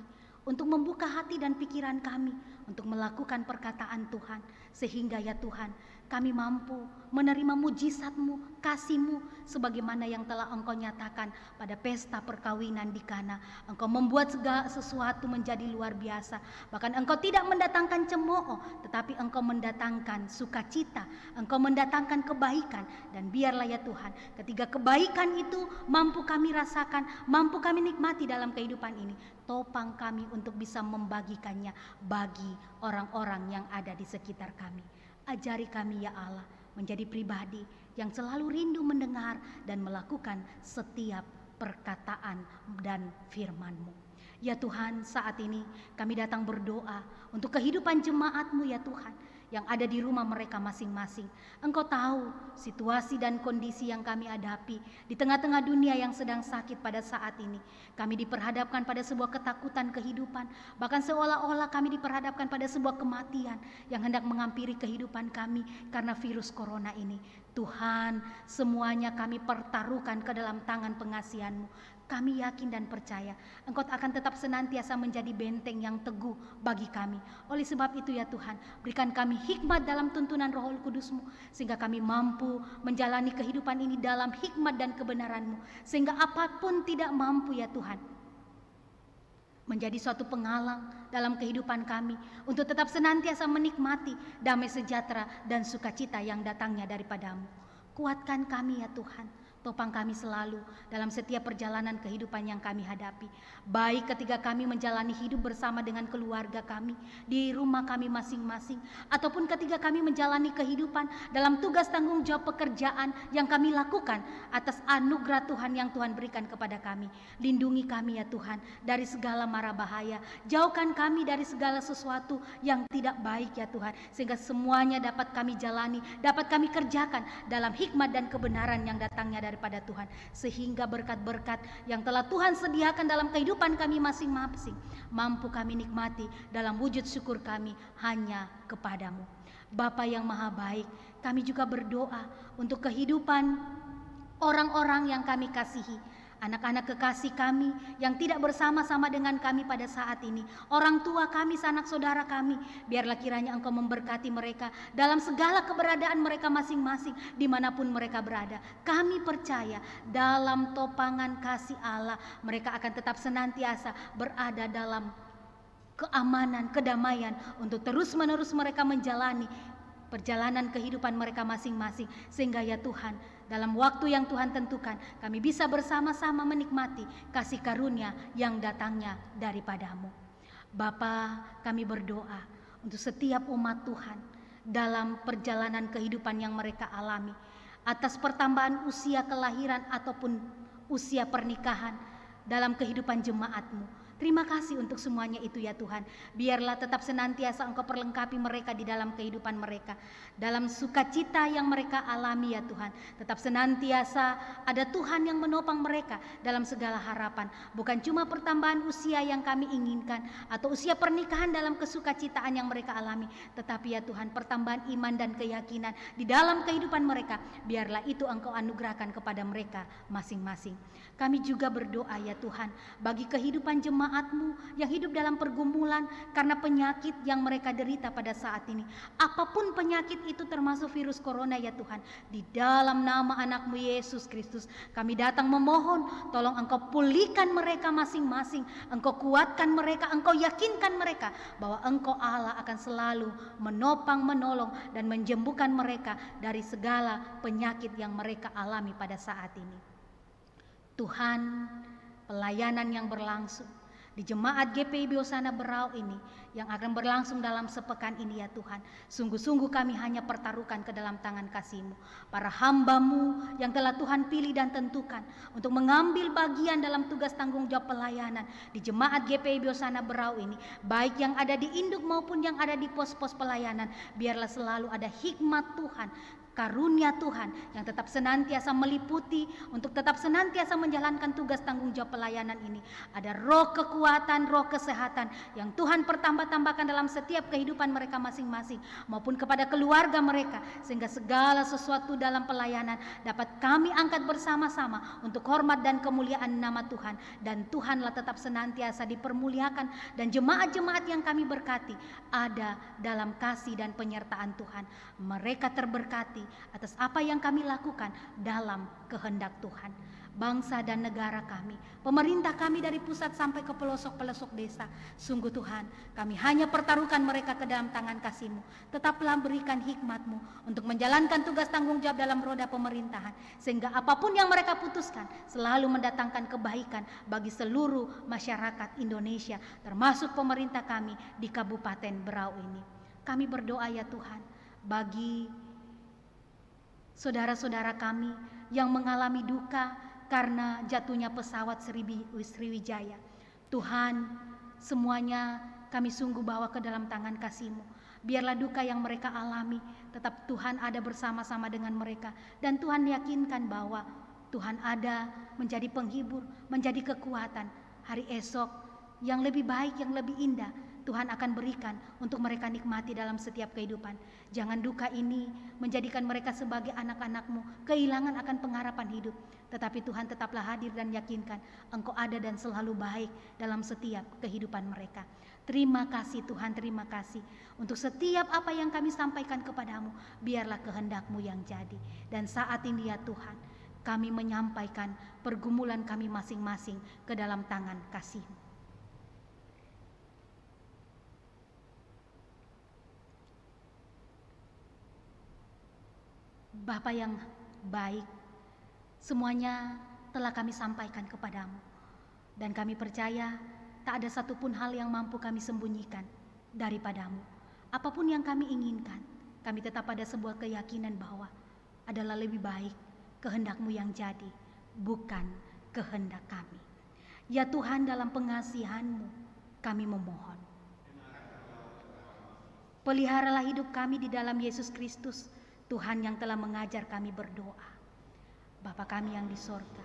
untuk membuka hati dan pikiran kami untuk melakukan perkataan Tuhan, sehingga ya Tuhan, kami mampu menerima mujizat-Mu, kasih-Mu, sebagaimana yang telah Engkau nyatakan pada pesta perkawinan di Kana. Engkau membuat segala sesuatu menjadi luar biasa. Bahkan Engkau tidak mendatangkan cemooh, tetapi Engkau mendatangkan sukacita, Engkau mendatangkan kebaikan. Dan biarlah ya Tuhan, ketika kebaikan itu mampu kami rasakan, mampu kami nikmati dalam kehidupan ini, topang kami untuk bisa membagikannya bagi orang-orang yang ada di sekitar kami. Ajari kami ya Allah menjadi pribadi yang selalu rindu mendengar dan melakukan setiap perkataan dan firman-Mu. Ya Tuhan, saat ini kami datang berdoa untuk kehidupan jemaat-Mu ya Tuhan, yang ada di rumah mereka masing-masing. Engkau tahu situasi dan kondisi yang kami hadapi di tengah-tengah dunia yang sedang sakit pada saat ini. Kami diperhadapkan pada sebuah ketakutan kehidupan, bahkan seolah-olah kami diperhadapkan pada sebuah kematian yang hendak menghampiri kehidupan kami karena virus corona ini. Tuhan, semuanya kami pertaruhkan ke dalam tangan pengasihan-Mu. Kami yakin dan percaya Engkau akan tetap senantiasa menjadi benteng yang teguh bagi kami. Oleh sebab itu ya Tuhan, berikan kami hikmat dalam tuntunan Roh Kudus-Mu, sehingga kami mampu menjalani kehidupan ini dalam hikmat dan kebenaran-Mu, sehingga apapun tidak mampu ya Tuhan menjadi suatu penghalang dalam kehidupan kami untuk tetap senantiasa menikmati damai sejahtera dan sukacita yang datangnya daripada-Mu. Kuatkan kami ya Tuhan, topang kami selalu dalam setiap perjalanan kehidupan yang kami hadapi. Baik ketika kami menjalani hidup bersama dengan keluarga kami di rumah kami masing-masing, ataupun ketika kami menjalani kehidupan dalam tugas tanggung jawab pekerjaan yang kami lakukan atas anugerah Tuhan yang Tuhan berikan kepada kami. Lindungi kami ya Tuhan dari segala mara bahaya. Jauhkan kami dari segala sesuatu yang tidak baik ya Tuhan, sehingga semuanya dapat kami jalani, dapat kami kerjakan dalam hikmat dan kebenaran yang datangnya daripada Tuhan, sehingga berkat-berkat yang telah Tuhan sediakan dalam kehidupan kami masing-masing mampu kami nikmati dalam wujud syukur kami hanya kepada-Mu. Bapa yang maha baik, kami juga berdoa untuk kehidupan orang-orang yang kami kasihi, anak-anak kekasih kami yang tidak bersama-sama dengan kami pada saat ini, orang tua kami, sanak saudara kami. Biarlah kiranya Engkau memberkati mereka dalam segala keberadaan mereka masing-masing dimanapun mereka berada. Kami percaya dalam topangan kasih Allah mereka akan tetap senantiasa berada dalam keamanan, kedamaian, untuk terus-menerus mereka menjalani perjalanan kehidupan mereka masing-masing, sehingga ya Tuhan, dalam waktu yang Tuhan tentukan, kami bisa bersama-sama menikmati kasih karunia yang datangnya daripada-Mu. Bapa, kami berdoa untuk setiap umat Tuhan dalam perjalanan kehidupan yang mereka alami, atas pertambahan usia kelahiran ataupun usia pernikahan dalam kehidupan jemaat-Mu. Terima kasih untuk semuanya itu ya Tuhan. Biarlah tetap senantiasa Engkau perlengkapi mereka di dalam kehidupan mereka, dalam sukacita yang mereka alami ya Tuhan. Tetap senantiasa ada Tuhan yang menopang mereka dalam segala harapan. Bukan cuma pertambahan usia yang kami inginkan atau usia pernikahan dalam kesukacitaan yang mereka alami, tetapi ya Tuhan, pertambahan iman dan keyakinan di dalam kehidupan mereka, biarlah itu Engkau anugerahkan kepada mereka masing-masing. Kami juga berdoa ya Tuhan, bagi kehidupan jemaat-Mu yang hidup dalam pergumulan karena penyakit yang mereka derita pada saat ini. Apapun penyakit itu, termasuk virus corona ya Tuhan, di dalam nama anak-Mu Yesus Kristus, kami datang memohon, tolong Engkau pulihkan mereka masing-masing, Engkau kuatkan mereka, Engkau yakinkan mereka bahwa Engkau Allah akan selalu menopang, menolong, dan menjembuhkan mereka dari segala penyakit yang mereka alami pada saat ini. Tuhan, pelayanan yang berlangsung di Jemaat GPI Hosana Berau ini, yang akan berlangsung dalam sepekan ini ya Tuhan, sungguh-sungguh kami hanya pertaruhkan ke dalam tangan kasih-Mu. Para hamba-Mu yang telah Tuhan pilih dan tentukan untuk mengambil bagian dalam tugas tanggung jawab pelayanan di Jemaat GPI Hosana Berau ini, baik yang ada di induk maupun yang ada di pos-pos pelayanan, biarlah selalu ada hikmat Tuhan, karunia Tuhan yang tetap senantiasa meliputi untuk tetap senantiasa menjalankan tugas tanggung jawab pelayanan ini. Ada roh kekuatan, roh kesehatan yang Tuhan pertama tambahkan dalam setiap kehidupan mereka masing-masing maupun kepada keluarga mereka, sehingga segala sesuatu dalam pelayanan dapat kami angkat bersama-sama untuk hormat dan kemuliaan nama Tuhan. Dan Tuhanlah tetap senantiasa dipermuliakan, dan jemaat-jemaat yang kami berkati ada dalam kasih dan penyertaan Tuhan. Mereka terberkati atas apa yang kami lakukan dalam kehendak Tuhan. Bangsa dan negara kami, pemerintah kami dari pusat sampai ke pelosok-pelosok desa, sungguh Tuhan, kami hanya pertaruhkan mereka ke dalam tangan kasih-Mu. Tetaplah berikan hikmat-Mu untuk menjalankan tugas tanggung jawab dalam roda pemerintahan, sehingga apapun yang mereka putuskan selalu mendatangkan kebaikan bagi seluruh masyarakat Indonesia, termasuk pemerintah kami di Kabupaten Berau ini. Kami berdoa ya Tuhan, bagi saudara-saudara kami yang mengalami duka karena jatuhnya pesawat Sriwijaya. Tuhan, semuanya kami sungguh bawa ke dalam tangan kasih-Mu. Biarlah duka yang mereka alami, tetap Tuhan ada bersama-sama dengan mereka. Dan Tuhan yakinkan bahwa Tuhan ada menjadi penghibur, menjadi kekuatan. Hari esok yang lebih baik, yang lebih indah, Tuhan akan berikan untuk mereka nikmati dalam setiap kehidupan. Jangan duka ini menjadikan mereka sebagai anak-anak-Mu kehilangan akan pengharapan hidup. Tetapi Tuhan tetaplah hadir dan yakinkan Engkau ada dan selalu baik dalam setiap kehidupan mereka. Terima kasih Tuhan, terima kasih untuk setiap apa yang kami sampaikan kepadamu. Biarlah kehendak-Mu yang jadi. Dan saat ini ya Tuhan, kami menyampaikan pergumulan kami masing-masing ke dalam tangan kasih-Mu. Bapa yang baik, semuanya telah kami sampaikan kepadamu. Dan kami percaya tak ada satupun hal yang mampu kami sembunyikan daripadamu. Apapun yang kami inginkan, kami tetap ada sebuah keyakinan bahwa adalah lebih baik kehendak-Mu yang jadi, bukan kehendak kami. Ya Tuhan, dalam pengasihan-Mu kami memohon. Peliharalah hidup kami di dalam Yesus Kristus, Tuhan yang telah mengajar kami berdoa. Bapa kami yang di sorga,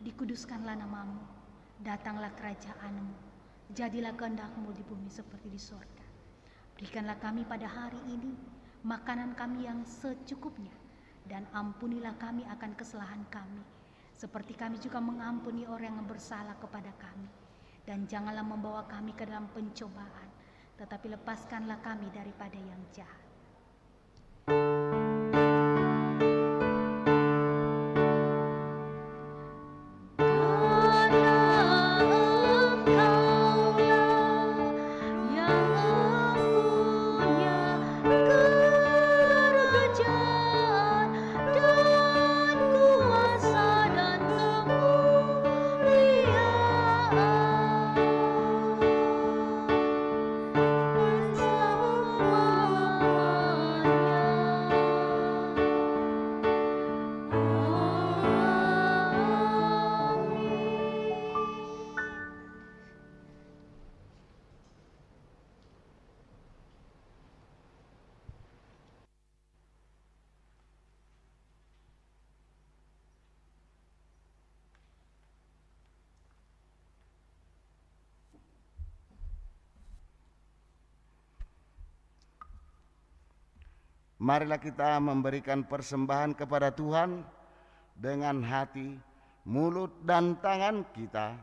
dikuduskanlah nama-Mu, datanglah kerajaan-Mu, jadilah kehendak-Mu di bumi seperti di sorga. Berikanlah kami pada hari ini makanan kami yang secukupnya, dan ampunilah kami akan kesalahan kami, seperti kami juga mengampuni orang yang bersalah kepada kami. Dan janganlah membawa kami ke dalam pencobaan, tetapi lepaskanlah kami daripada yang jahat. Marilah kita memberikan persembahan kepada Tuhan dengan hati, mulut, dan tangan kita,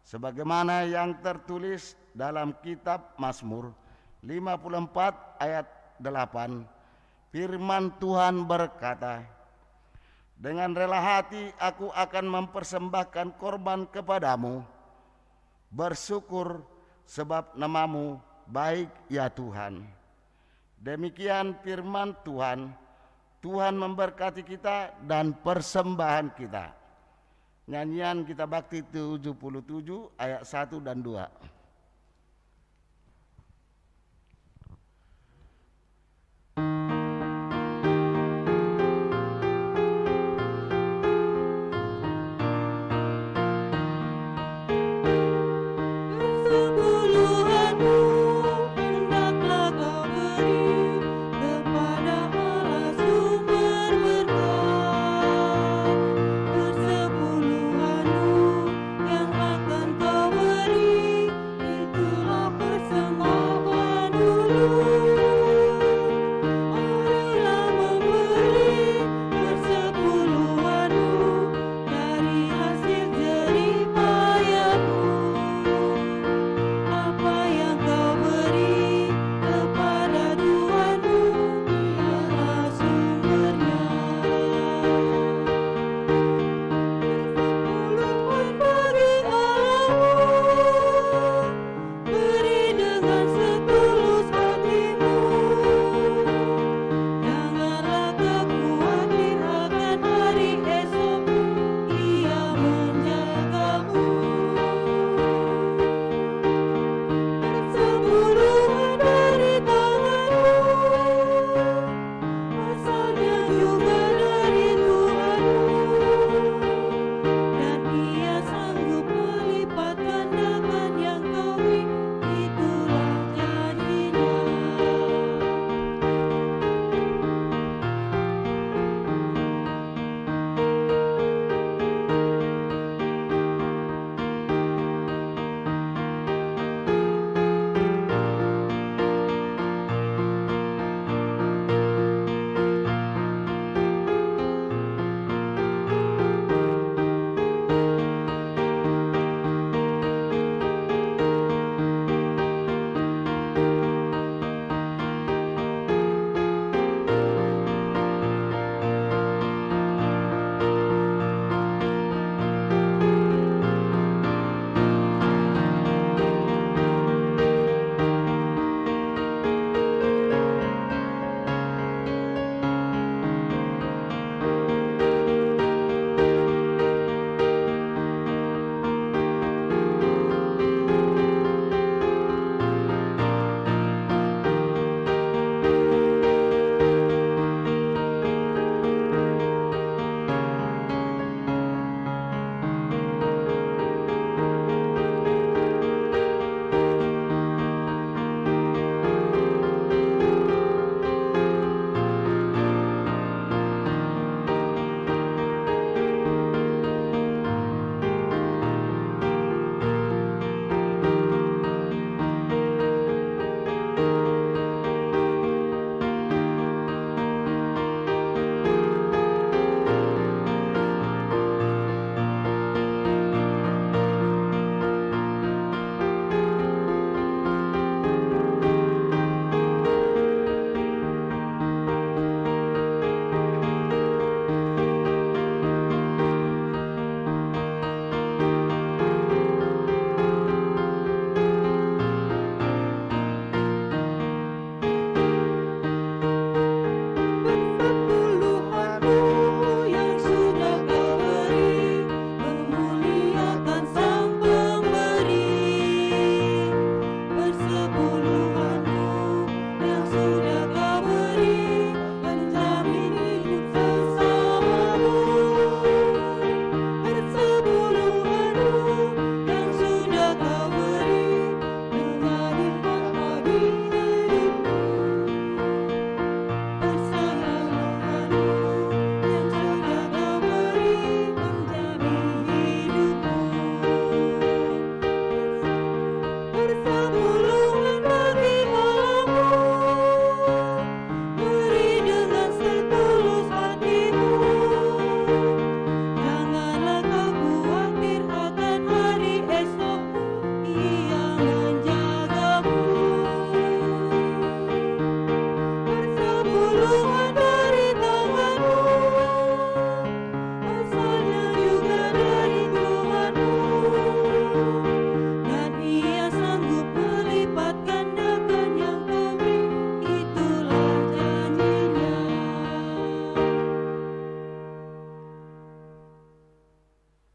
sebagaimana yang tertulis dalam kitab Mazmur 54 ayat 8. Firman Tuhan berkata, "Dengan rela hati aku akan mempersembahkan korban kepadamu, bersyukur sebab nama-Mu baik ya Tuhan." Demikian firman Tuhan. Tuhan memberkati kita dan persembahan kita. Nyanyian kita bakti 77 ayat 1 dan 2.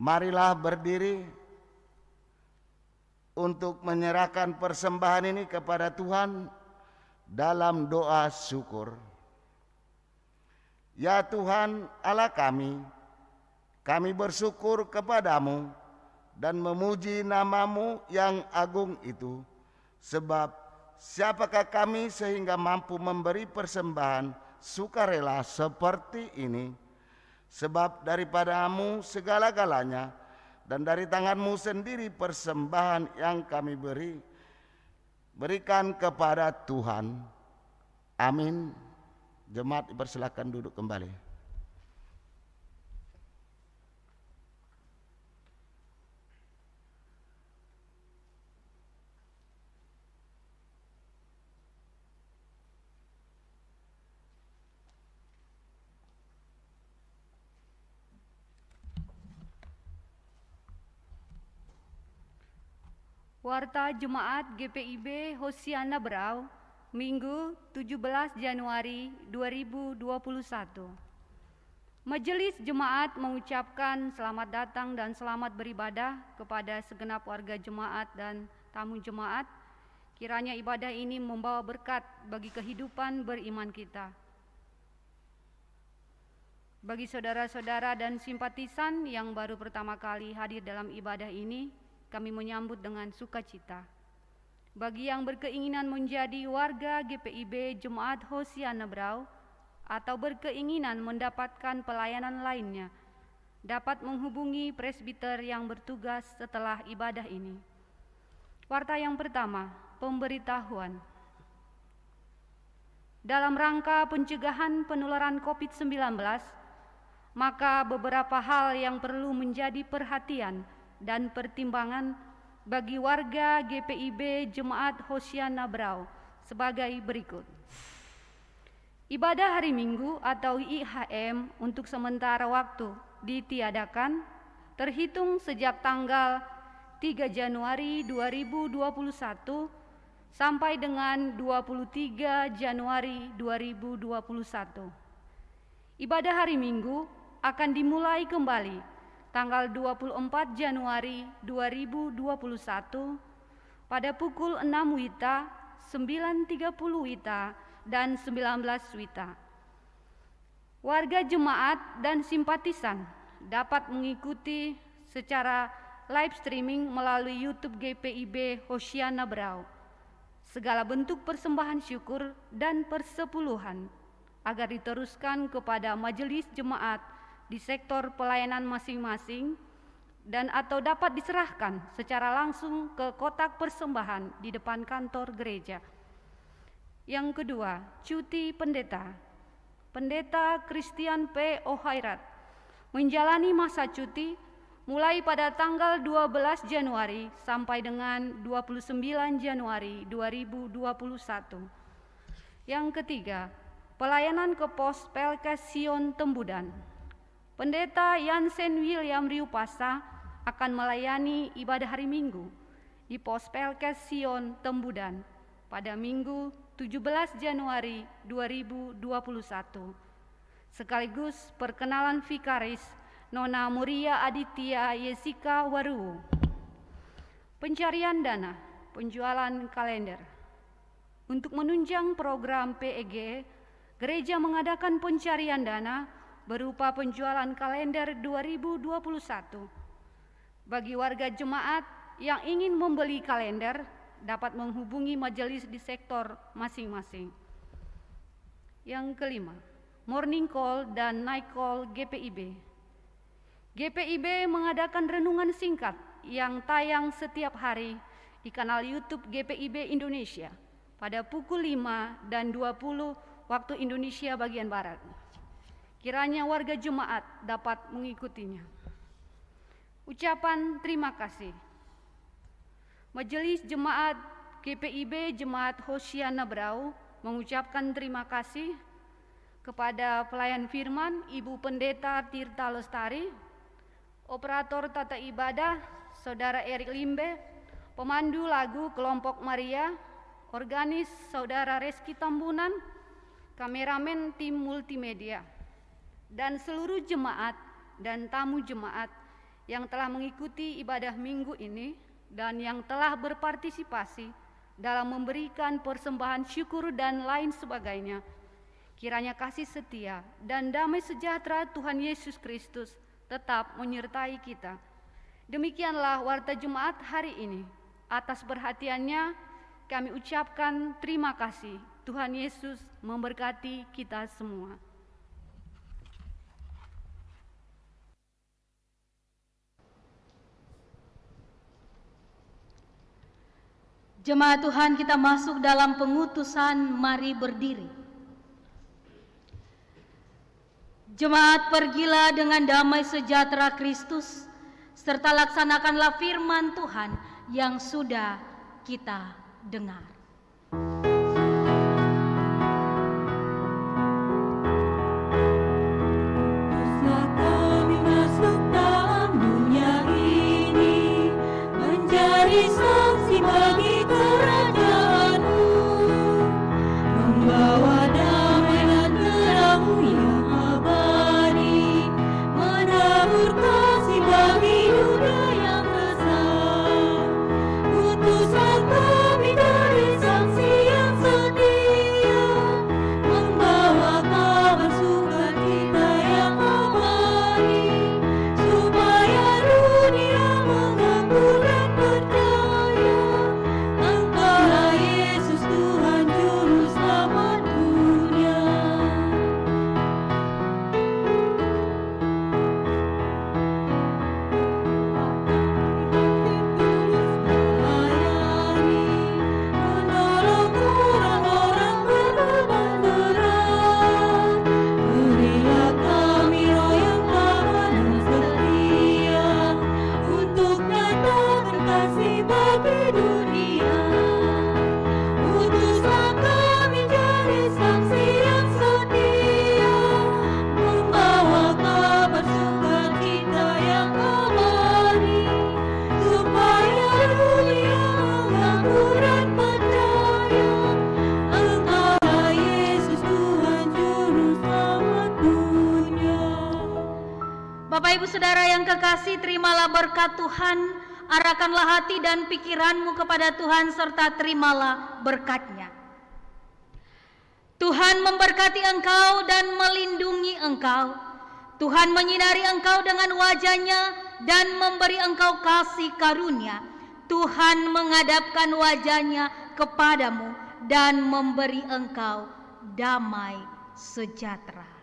Marilah berdiri untuk menyerahkan persembahan ini kepada Tuhan dalam doa syukur. Ya Tuhan Allah kami bersyukur kepadamu dan memuji namamu yang agung itu, sebab siapakah kami sehingga mampu memberi persembahan sukarela seperti ini? Sebab daripadamu segala-galanya, dan dari tanganmu sendiri persembahan yang kami berikan kepada Tuhan. Amin. Jemaat dipersilakan duduk kembali. Warta Jemaat GPIB Hosiana Brau, Minggu 17 Januari 2021. Majelis Jemaat mengucapkan selamat datang dan selamat beribadah kepada segenap warga jemaat dan tamu jemaat. Kiranya ibadah ini membawa berkat bagi kehidupan beriman kita. Bagi saudara-saudara dan simpatisan yang baru pertama kali hadir dalam ibadah ini, kami menyambut dengan sukacita. Bagi yang berkeinginan menjadi warga GPIB Jemaat Hosiana Brau atau berkeinginan mendapatkan pelayanan lainnya, dapat menghubungi presbiter yang bertugas setelah ibadah ini. Warta yang pertama, pemberitahuan. Dalam rangka pencegahan penularan COVID-19, maka beberapa hal yang perlu menjadi perhatian dan pertimbangan bagi warga GPIB Jemaat Hosiana Brau sebagai berikut. Ibadah hari Minggu atau IHM untuk sementara waktu ditiadakan terhitung sejak tanggal 3 Januari 2021 sampai dengan 23 Januari 2021. Ibadah hari Minggu akan dimulai kembali tanggal 24 Januari 2021 pada pukul 6 WITA, 9.30 WITA, dan 19 WITA. Warga jemaat dan simpatisan dapat mengikuti secara live streaming melalui YouTube GPIB Hosiana Brau segala bentuk persembahan syukur dan persepuluhan agar diteruskan kepada majelis jemaat di sektor pelayanan masing-masing dan atau dapat diserahkan secara langsung ke kotak persembahan di depan kantor gereja. Yang kedua, cuti pendeta. Pendeta Christian P. O'Hairat menjalani masa cuti mulai pada tanggal 12 Januari sampai dengan 29 Januari 2021. Yang ketiga, pelayanan ke pos Pelkes Sion Tembudan. Pendeta Yansen William Riupasa akan melayani ibadah hari Minggu di pos Pelkes Sion Tembudan pada Minggu 17 Januari 2021. Sekaligus perkenalan vikaris Nona Muria Aditya Yesika Waru. Pencarian dana, penjualan kalender. Untuk menunjang program PEG, gereja mengadakan pencarian dana berupa penjualan kalender 2021. Bagi warga jemaat yang ingin membeli kalender dapat menghubungi majelis di sektor masing-masing. Yang kelima, morning call dan night call GPIB. GPIB mengadakan renungan singkat yang tayang setiap hari di kanal YouTube GPIB Indonesia pada pukul 5 dan 20 waktu Indonesia bagian Barat. Kiranya warga jemaat dapat mengikutinya. Ucapan terima kasih. Majelis Jemaat GPIB Jemaat Hosiana Brau mengucapkan terima kasih kepada pelayan firman Ibu Pendeta Tirta Lestari, operator tata ibadah Saudara Erik Limbe, pemandu lagu kelompok Maria, organis Saudara Reski Tambunan, kameramen tim multimedia, dan seluruh jemaat dan tamu jemaat yang telah mengikuti ibadah minggu ini dan yang telah berpartisipasi dalam memberikan persembahan syukur dan lain sebagainya. Kiranya kasih setia dan damai sejahtera Tuhan Yesus Kristus tetap menyertai kita. Demikianlah warta Jemaat hari ini. Atas perhatiannya kami ucapkan terima kasih. Tuhan Yesus memberkati kita semua. Jemaat Tuhan, kita masuk dalam pengutusan, mari berdiri. Jemaat, pergilah dengan damai sejahtera Kristus, serta laksanakanlah firman Tuhan yang sudah kita dengar. Kami masuk dalam dunia ini, menjadi saksi bagi kerajaan-Mu, membawa damai dan terang yang abadi, menabur kasih bagi dunia yang besar. Utuslah kami dari saksi yang setia, membawa kabar sukacita yang abadi, supaya dunia mengaku dan percaya Engkaulah Yesus Tuhan Juru Selamat dunia. Melayani, menolong orang-orang berbeban berat. Berilah kami roh yang tabah dan setia, untuk nyatakan kasih bagi dunia. Utuslah kami jadi saksi yang setia, membawa kabar sukacita yang abadi, supaya dunia mengaku dan percaya Engkaulah Yesus Tuhan Juru Selamat dunia. Bapak Ibu Saudara yang kekasih, terimalah berkat Tuhan, arahkanlah hati dan pikiranmu kepada Tuhan serta terimalah berkat-Nya. Tuhan memberkati engkau dan melindungi engkau. Tuhan menyinari engkau dengan wajah-Nya dan memberi engkau kasih karunia. Tuhan menghadapkan wajah-Nya kepadamu dan memberi engkau damai sejahtera.